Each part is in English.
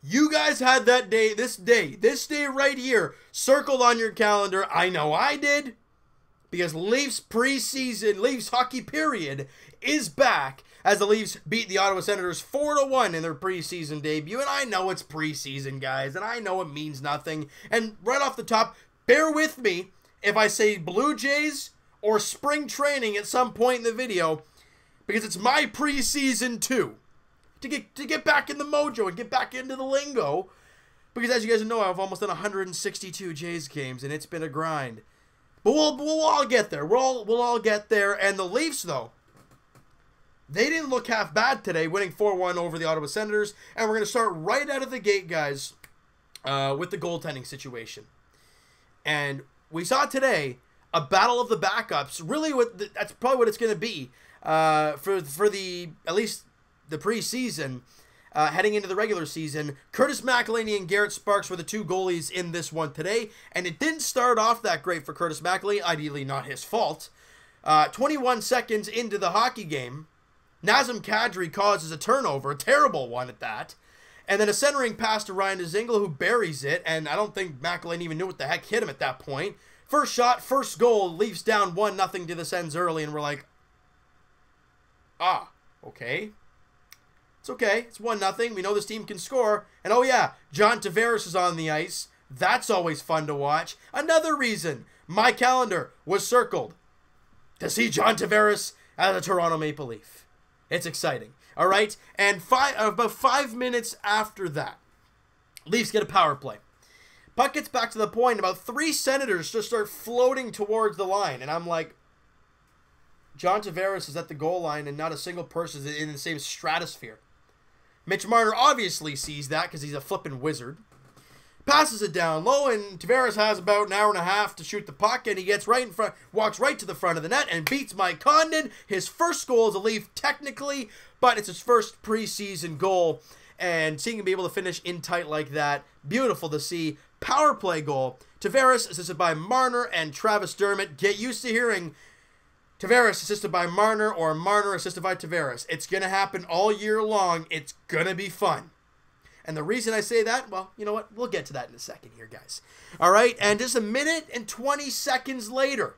You guys had that day, this day right here, circled on your calendar. I know I did. Because Leafs preseason, Leafs hockey period, is back as the Leafs beat the Ottawa Senators 4-1 in their preseason debut. And I know it's preseason, guys, and I know it means nothing. And right off the top, bear with me if I say Blue Jays or spring training at some point in the video, because it's my preseason too. To get back in the mojo and get back into the lingo. Because as you guys know, I've almost done 162 Jays games, and it's been a grind. But we'll all get there. We'll all get there. And the Leafs, though, they didn't look half bad today, winning 4-1 over the Ottawa Senators. And we're going to start right out of the gate, guys, with the goaltending situation. And we saw today a battle of the backups. Really, that's probably what it's going to be for the at least the preseason. Heading into the regular season, Curtis McElhinney and Garrett Sparks were the two goalies in this one today, and it didn't start off that great for Curtis McElhinney, ideally not his fault. 21 seconds into the hockey game, Nazem Kadri causes a turnover, a terrible one at that, and then a centering pass to Ryan Dzingel, who buries it, and I don't think McElhinney even knew what the heck hit him at that point. First shot, first goal, Leafs down 1-0 to the Sens early, and we're like, okay. It's okay. It's 1-0. We know this team can score. And oh yeah, John Tavares is on the ice. That's always fun to watch. Another reason my calendar was circled to see John Tavares as a Toronto Maple Leaf. It's exciting. All right? And about 5 minutes after that, Leafs get a power play. Puck gets back to the point. About 3 Senators just start floating towards the line. And I'm like, John Tavares is at the goal line and not a single person is in the same stratosphere. Mitch Marner obviously sees that because he's a flippin' wizard. Passes it down low, and Tavares has about an hour and a half to shoot the puck, and he gets right in front, walks right to the front of the net, and beats Mike Condon. His first goal as a Leaf, technically, but it's his first preseason goal, and seeing him be able to finish in tight like that, beautiful to see. Power play goal. Tavares assisted by Marner and Travis Dermott. Get used to hearing Tavares assisted by Marner or Marner assisted by Tavares. It's going to happen all year long. It's going to be fun. And the reason I say that, well, you know what? We'll get to that in a second here, guys. All right, and just a minute and 20 seconds later,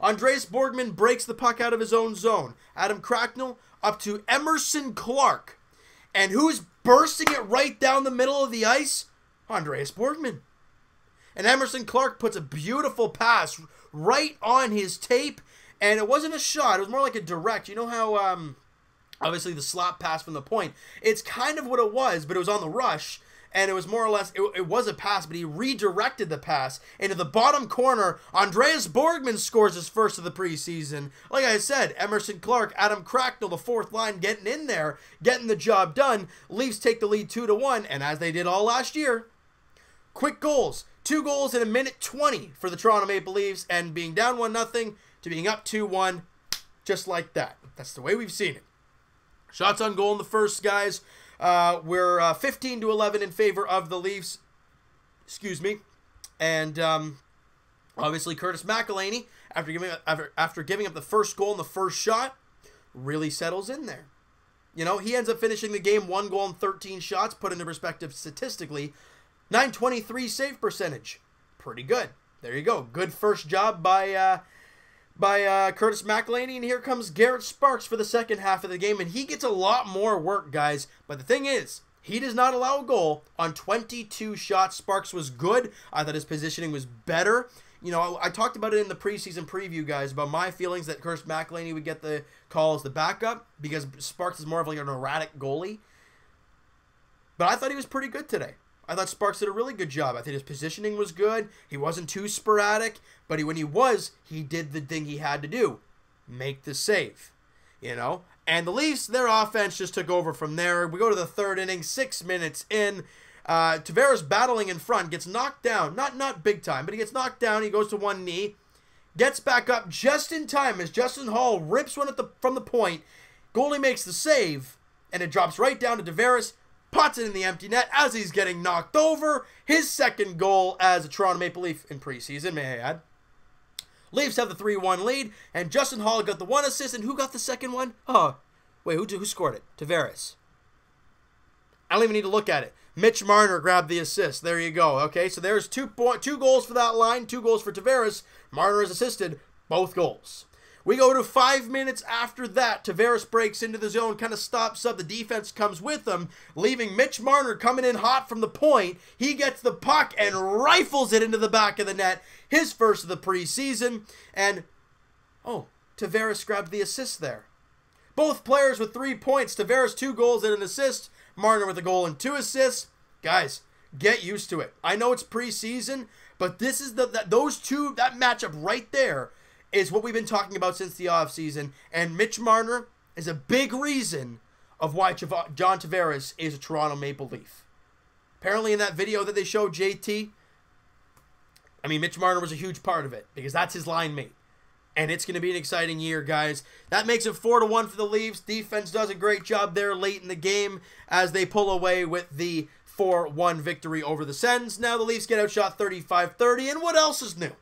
Andreas Borgman breaks the puck out of his own zone. Adam Cracknell up to Emerson Clark. And who's bursting it right down the middle of the ice? Andreas Borgman. And Emerson Clark puts a beautiful pass right on his tape. And it wasn't a shot. It was more like a direct. You know how, obviously, the slap pass from the point. It's kind of what it was, but it was on the rush. And it was more or less, it was a pass, but he redirected the pass into the bottom corner. Andreas Borgman scores his first of the preseason. Like I said, Emerson Clark, Adam Cracknell, the fourth line, getting in there, getting the job done. Leafs take the lead 2-1, and as they did all last year, quick goals. 2 goals in a minute 20 for the Toronto Maple Leafs, and being down 1-0 to being up 2-1, just like that. That's the way we've seen it. Shots on goal in the first, guys. We're 15-11 in favor of the Leafs. Excuse me. And obviously Curtis McElhinney, after giving up the first goal in the first shot, really settles in there. You know, he ends up finishing the game 1 goal and 13 shots, put into perspective statistically. 923 save percentage. Pretty good. There you go. Good first job by Curtis McElhinney, and here comes Garrett Sparks for the second half of the game, and he gets a lot more work, guys. But the thing is, he does not allow a goal on 22 shots. Sparks was good. I thought his positioning was better. You know, I talked about it in the preseason preview, guys, about my feelings that Curtis McElhinney would get the call as the backup because Sparks is more of like an erratic goalie. But I thought he was pretty good today. I thought Sparks did a really good job. I think his positioning was good. He wasn't too sporadic, but when he was, he did the thing he had to do. Make the save, you know? And the Leafs, their offense just took over from there. We go to the third inning, 6 minutes in. Tavares battling in front, gets knocked down. Not big time, but he gets knocked down. He goes to one knee, gets back up just in time as Justin Hall rips one from the point. Goalie makes the save, and it drops right down to Tavares. Pots it in the empty net as he's getting knocked over. His second goal as a Toronto Maple Leaf in preseason, may I add. Leafs have the 3-1 lead, and Justin Hall got the 1 assist, and who got the second one? Oh, wait, who scored it? Tavares. I don't even need to look at it. Mitch Marner grabbed the assist. There you go. Okay, so there's two goals for that line, 2 goals for Tavares. Marner has assisted both goals. We go to 5 minutes after that. Tavares breaks into the zone, kind of stops up. The defense comes with him, leaving Mitch Marner coming in hot from the point. He gets the puck and rifles it into the back of the net. His first of the preseason. And, oh, Tavares grabbed the assist there. Both players with 3 points. Tavares 2 goals and an assist. Marner with a goal and 2 assists. Guys, get used to it. I know it's preseason, but this is that matchup right there is what we've been talking about since the offseason, and Mitch Marner is a big reason of why John Tavares is a Toronto Maple Leaf. Apparently in that video that they showed JT, I mean, Mitch Marner was a huge part of it because that's his line mate. And it's going to be an exciting year, guys. That makes it 4-1 for the Leafs. Defense does a great job there late in the game as they pull away with the 4-1 victory over the Sens. Now the Leafs get outshot 35-30, and what else is new?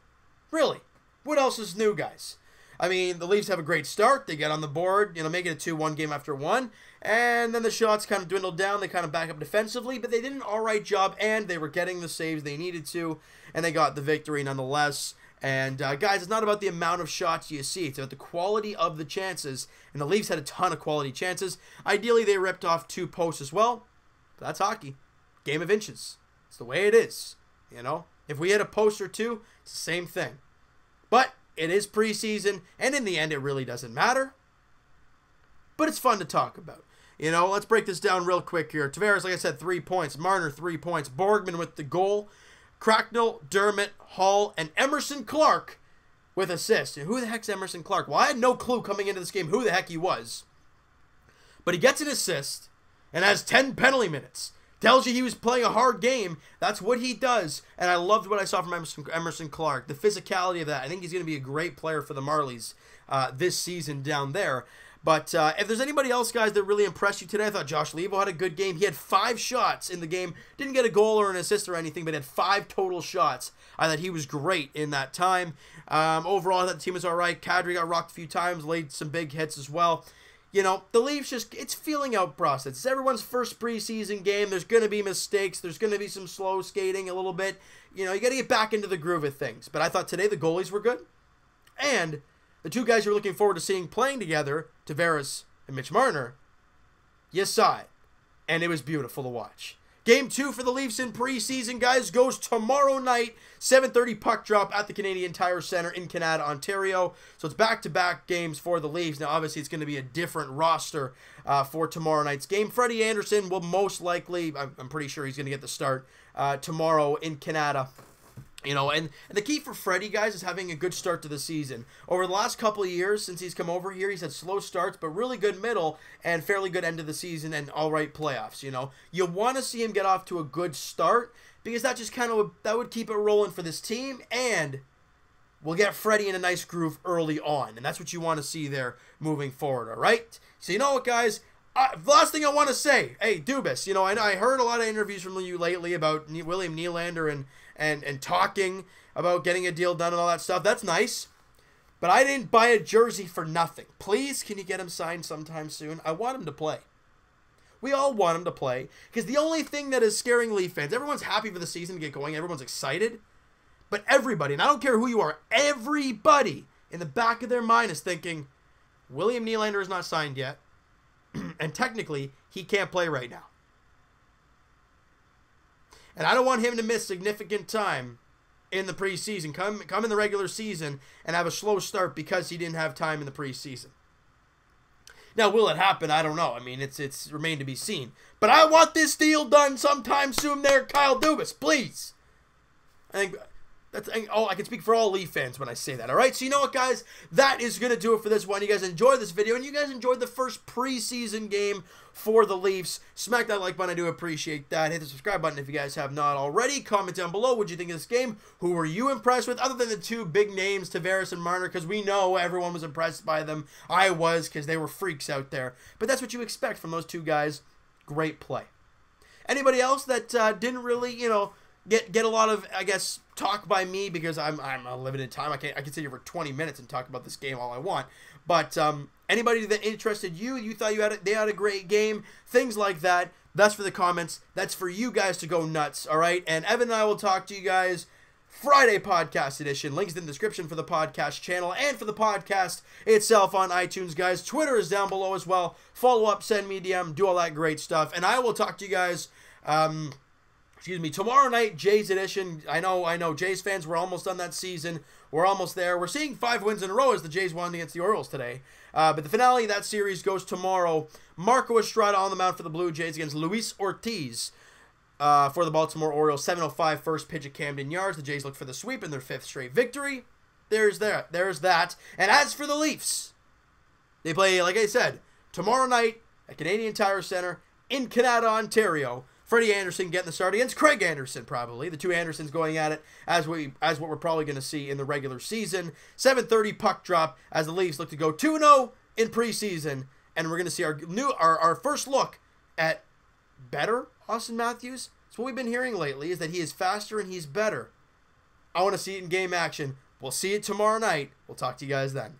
Really? What else is new, guys? I mean, the Leafs have a great start. They get on the board, make it a 2-1 game after 1. And then the shots kind of dwindled down. They kind of back up defensively, but they did an all right job, and they were getting the saves they needed to, and they got the victory nonetheless. And, guys, it's not about the amount of shots you see. It's about the quality of the chances, and the Leafs had a ton of quality chances. Ideally, they ripped off 2 posts as well. But that's hockey. Game of inches. It's the way it is, If we hit a post or 2, it's the same thing. But it is preseason, and in the end, it really doesn't matter. But it's fun to talk about. Let's break this down real quick here. Tavares, like I said, 3 points. Marner, 3 points. Borgman with the goal. Cracknell, Dermott, Hall, and Emerson Clark with assists. And who the heck's Emerson Clark? Well, I had no clue coming into this game who the heck he was. But he gets an assist and has 10 penalty minutes. Tells you he was playing a hard game. That's what he does. And I loved what I saw from Emerson Clark. The physicality of that. I think he's going to be a great player for the Marlies this season down there. But if there's anybody else, guys, that really impressed you today, I thought Josh Leivo had a good game. He had 5 shots in the game. Didn't get a goal or an assist or anything, but had 5 total shots. I thought he was great in that time. Overall, I thought the team was all right. Kadri got rocked a few times, laid some big hits as well. The Leafs it's feeling out process. It's everyone's first preseason game. There's going to be mistakes. There's going to be some slow skating a little bit. You got to get back into the groove of things. But I thought today the goalies were good. And the 2 guys you're looking forward to seeing playing together, Tavares and Mitch Marner, you saw it. And it was beautiful to watch. Game 2 for the Leafs in preseason, guys, goes tomorrow night, 7:30 puck drop at the Canadian Tire Center in Canada, Ontario. So it's back-to-back games for the Leafs. Now, obviously, it's going to be a different roster for tomorrow night's game. Freddie Anderson will most likely, I'm pretty sure he's going to get the start tomorrow in Canada. And the key for Freddie, guys, is having a good start to the season. Over the last couple of years since he's come over here, he's had slow starts, but really good middle and fairly good end of the season and all right playoffs, You want to see him get off to a good start because that just that would keep it rolling for this team, and we'll get Freddie in a nice groove early on, and that's what you want to see there moving forward, all right? So you know what, guys? Last thing I want to say, hey, Dubas, I heard a lot of interviews from you lately about William Nylander and talking about getting a deal done and all that stuff. That's nice. But I didn't buy a jersey for nothing. Please, can you get him signed sometime soon? I want him to play. We all want him to play. Because the only thing that is scaring Leaf fans, everyone's happy for the season to get going. Everyone's excited. But everybody, and I don't care who you are, everybody in the back of their mind is thinking, William Nylander is not signed yet. And technically, he can't play right now. And I don't want him to miss significant time in the preseason. Come in the regular season and have a slow start because he didn't have time in the preseason. Now, will it happen? I don't know. I mean, it's remained to be seen. But I want this deal done sometime soon there, Kyle Dubas. Please. I think I can speak for all Leaf fans when I say that, all right? So you know what, guys? That is going to do it for this one. You guys enjoyed this video, and you guys enjoyed the first preseason game for the Leafs. Smack that like button. I do appreciate that. Hit the subscribe button if you guys have not already. Comment down below what you think of this game. Who were you impressed with, other than the 2 big names, Tavares and Marner, because we know everyone was impressed by them. I was, because they were freaks out there. But that's what you expect from those 2 guys. Great play. Anybody else that didn't really, get a lot of, I guess, talk by me because I'm a limited time. I can sit here for 20 minutes and talk about this game all I want. But anybody that interested you thought they had a great game, things like that, That's for the comments. That's for you guys to go nuts, all right? And Evan and I will talk to you guys Friday podcast edition. Links in the description for the podcast channel and for the podcast itself on iTunes, guys. Twitter is down below as well. Follow up, send me DM, do all that great stuff. And I will talk to you guys, tomorrow night, Jays edition. I know, Jays fans, we're almost done that season. We're almost there. We're seeing 5 wins in a row as the Jays won against the Orioles today. But the finale of that series goes tomorrow. Marco Estrada on the mound for the Blue Jays against Luis Ortiz for the Baltimore Orioles. 7:05 first pitch at Camden Yards. The Jays look for the sweep in their 5th straight victory. There's that. And as for the Leafs, they play, like I said, tomorrow night at Canadian Tire Center in Canada, Ontario. Freddie Anderson getting the start against Craig Anderson, probably. The two Andersons going at it as what we're probably going to see in the regular season. 7:30 puck drop as the Leafs look to go 2-0 in preseason. And we're going to see our first look at better Austin Matthews. It's what we've been hearing lately, is that he is faster and he's better. I want to see it in game action. We'll see it tomorrow night. We'll talk to you guys then.